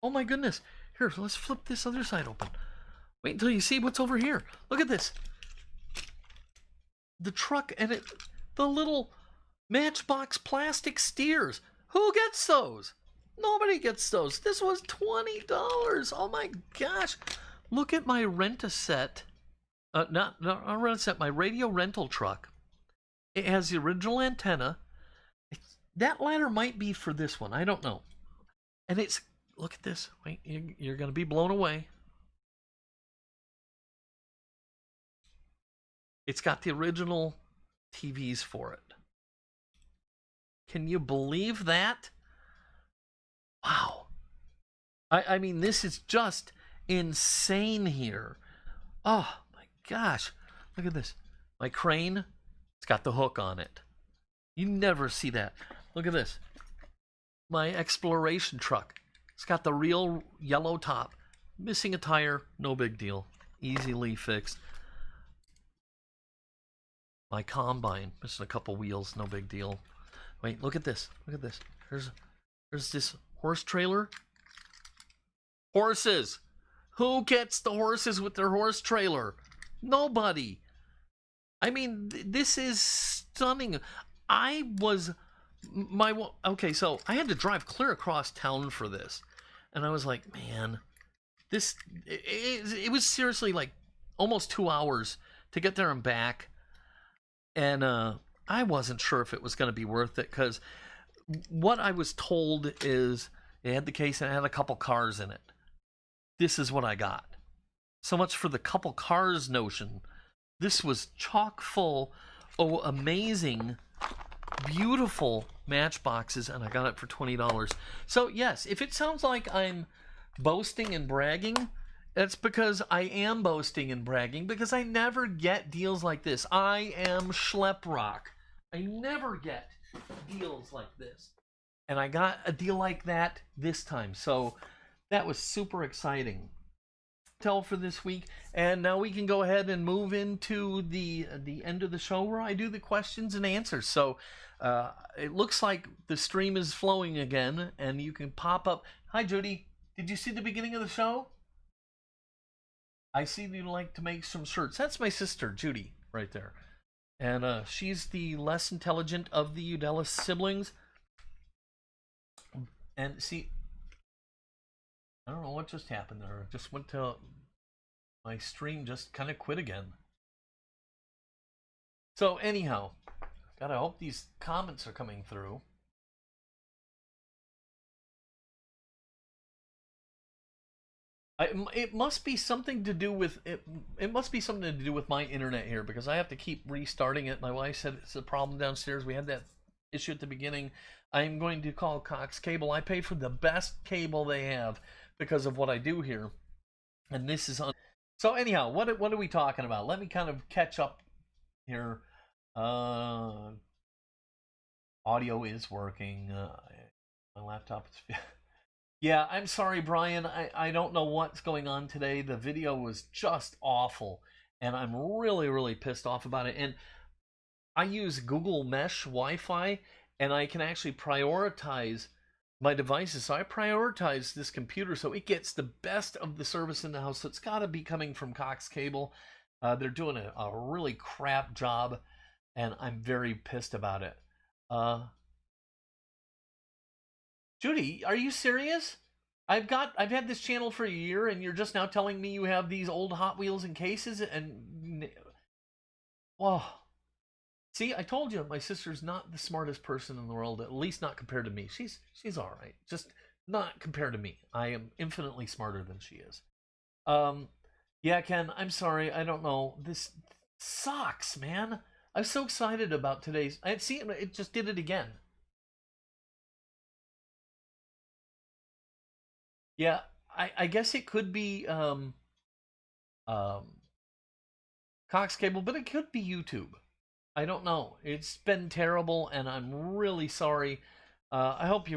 Oh my goodness. Here, let's flip this other side open. Wait until you see what's over here. Look at this. The truck and the little Matchbox plastic steers. Who gets those? Nobody gets those. This was $20. Oh my gosh. Look at my rent-a-set. Not a rent-a-set, my radio rental truck. It has the original antenna. That ladder might be for this one. I don't know. And it's, look at this. Wait, you're going to be blown away. It's got the original TVs for it. Can you believe that? Wow. I mean, this is just insane here. Oh, my gosh. Look at this. My crane, it's got the hook on it. You never see that. Look at this. My exploration truck. It's got the real yellow top. Missing a tire, no big deal. Easily fixed. My combine, missing a couple wheels, no big deal. Wait, look at this. Look at this. There's this horse trailer. Horses. Who gets the horses with their horse trailer? Nobody. I mean, this is stunning. Okay, so I had to drive clear across town for this. And I was like, man, it was seriously like almost 2 hours to get there and back. And I wasn't sure if it was going to be worth it, because what I was told is it had the case and it had a couple cars in it. This is what I got. So much for the couple cars notion. This was chock full of amazing, beautiful Matchboxes, and I got it for $20. So yes, if it sounds like I'm boasting and bragging, that's because I am boasting and bragging, because I never get deals like this. I am schleprock. I never get deals like this. And I got a deal like that this time. So that was super exciting. Tell for this week. And now we can go ahead and move into the end of the show where I do the questions and answers. So it looks like the stream is flowing again, and you can pop up. Hi, Judy. Did you see the beginning of the show? I see you like to make some shirts. That's my sister, Judy, right there. And she's the less intelligent of the Udella siblings. And see, I don't know what just happened there. I just went to, my stream just kind of quit again. So anyhow, gotta hope these comments are coming through. It must be something to do with it. It must be something to do with my internet here, because I have to keep restarting it. My wife said it's a problem downstairs. We had that issue at the beginning. I'm going to call Cox Cable. I pay for the best cable they have because of what I do here. And this is on. So anyhow, what are we talking about? Let me kind of catch up here. Audio is working. My laptop is. Yeah, I'm sorry, Brian. I don't know what's going on today. The video was just awful, and I'm really, really pissed off about it. And I use Google Mesh Wi-Fi, and I can actually prioritize my devices. So I prioritize this computer so it gets the best of the service in the house. So it's got to be coming from Cox Cable. They're doing a really crap job, and I'm very pissed about it. Judy, are you serious? I've had this channel for a year, and you're just now telling me you have these old Hot Wheels in cases, and well, see, I told you my sister's not the smartest person in the world, at least not compared to me. She's all right, just not compared to me. I am infinitely smarter than she is. Yeah, Ken, I'm sorry. I don't know. This sucks, man. I'm so excited about today's. I see it just did it again. Yeah, I guess it could be um, Cox Cable, but it could be YouTube. I don't know. It's been terrible, and I'm really sorry. I hope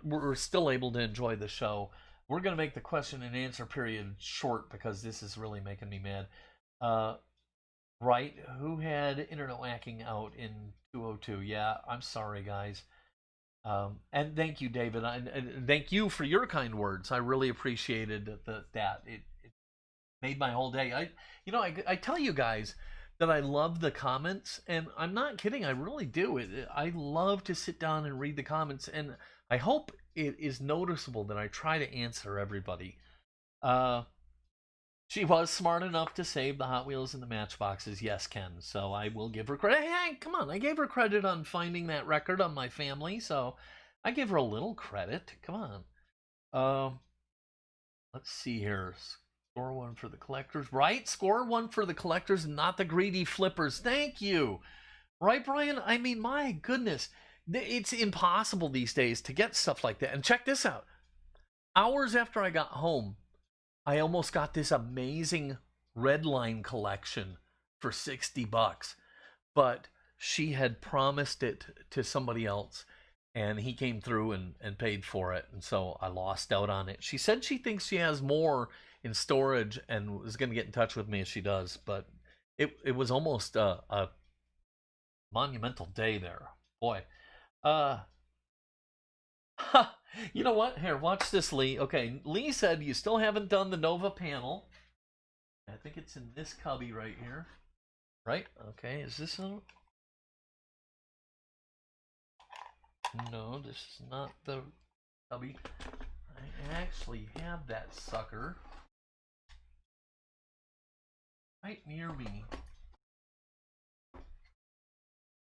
we're still able to enjoy the show. We're going to make the question and answer period short because this is really making me mad. Right? Who had internet whacking out in 202? Yeah, I'm sorry, guys. And thank you, David. And thank you for your kind words. I really appreciated that. It made my whole day. I tell you guys that I love the comments, and I'm not kidding. I really do. I love to sit down and read the comments, and I hope it is noticeable that I try to answer everybody. She was smart enough to save the Hot Wheels and the Matchboxes. Yes, Ken. So I will give her credit. Hey, come on. I gave her credit on finding that record on my family, so I give her a little credit. Come on. Let's see here. Score one for the collectors. Right? Score one for the collectors, not the greedy flippers. Thank you. Right, Brian? I mean, my goodness. It's impossible these days to get stuff like that. And check this out. Hours after I got home, I almost got this amazing Red Line collection for $60, but she had promised it to somebody else, and he came through and paid for it, and so I lost out on it. She said she thinks she has more in storage and was going to get in touch with me if she does, but it was almost a monumental day there. Boy. You know what? Here, watch this, Lee. Okay, Lee said you still haven't done the Nova panel. I think it's in this cubby right here. Right? Okay, is this a... No, this is not the cubby. I actually have that sucker right near me.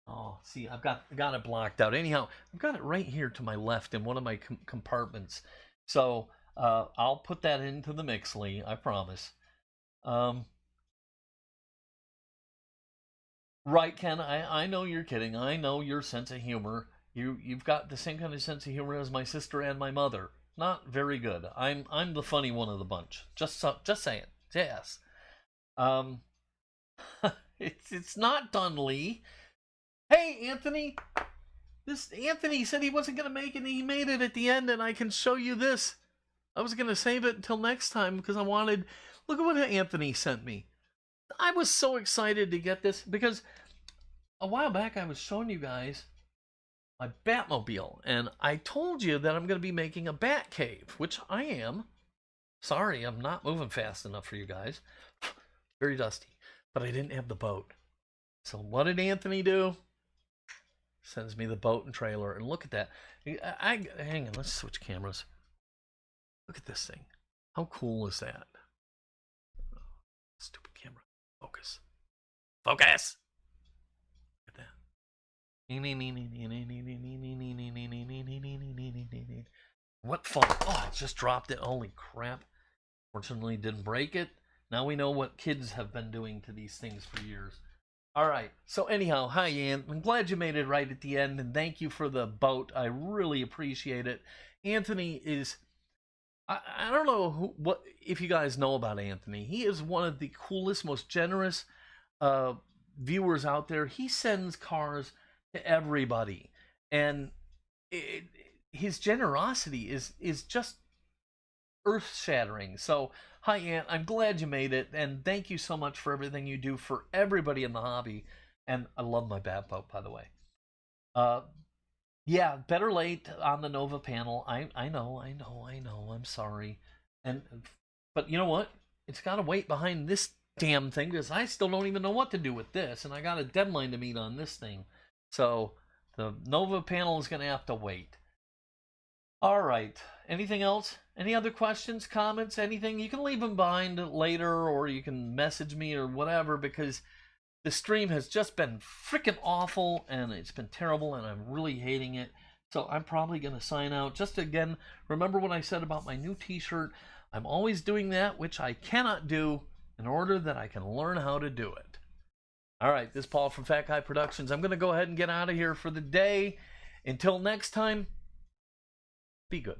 Oh, see, I've got it blocked out. Anyhow, I've got it right here to my left in one of my compartments. So I'll put that into the mix, Lee. I promise. Right, Ken. I know you're kidding. I know your sense of humor. You've got the same kind of sense of humor as my sister and my mother. Not very good. I'm the funny one of the bunch. Just saying. Yes. It's not done, Lee. Hey, Anthony. This Anthony said he wasn't going to make it, and he made it at the end, and I can show you this. I was going to save it until next time because I wanted... Look at what Anthony sent me. I was so excited to get this because a while back I was showing you guys my Batmobile, and I told you that I'm going to be making a Bat Cave, which I am. Sorry, I'm not moving fast enough for you guys. Very dusty. But I didn't have the boat. So what did Anthony do? Sends me the boat and trailer, and look at that. Hang on, let's switch cameras. Look at this thing. How cool is that? Stupid camera. Focus. Focus! Look at that. What fun. Oh, I just dropped it. Holy crap. Fortunately, didn't break it. Now we know what kids have been doing to these things for years. All right. So anyhow, hi Ann. I'm glad you made it right at the end, and thank you for the boat. I really appreciate it. Anthony is. I don't know what if you guys know about Anthony. He is one of the coolest, most generous uh, viewers out there. He sends cars to everybody, and it, his generosity is just earth shattering. So, hi, Aunt. I'm glad you made it, and thank you so much for everything you do for everybody in the hobby. And I love my bat boat, by the way. Uh, yeah, better late on the Nova panel. I know. I'm sorry, and but you know what? It's got to wait behind this damn thing because I still don't even know what to do with this, and I got a deadline to meet on this thing. So the Nova panel is going to have to wait. All right. Anything else? Any other questions, comments, anything? You can leave them behind later, or you can message me or whatever, because the stream has just been freaking awful, and it's been terrible, and I'm really hating it. So I'm probably going to sign out. Just again, remember what I said about my new t-shirt. I'm always doing that, which I cannot do, in order that I can learn how to do it. All right, this is Paul from Fat Guy Productions. I'm going to go ahead and get out of here for the day. Until next time, be good.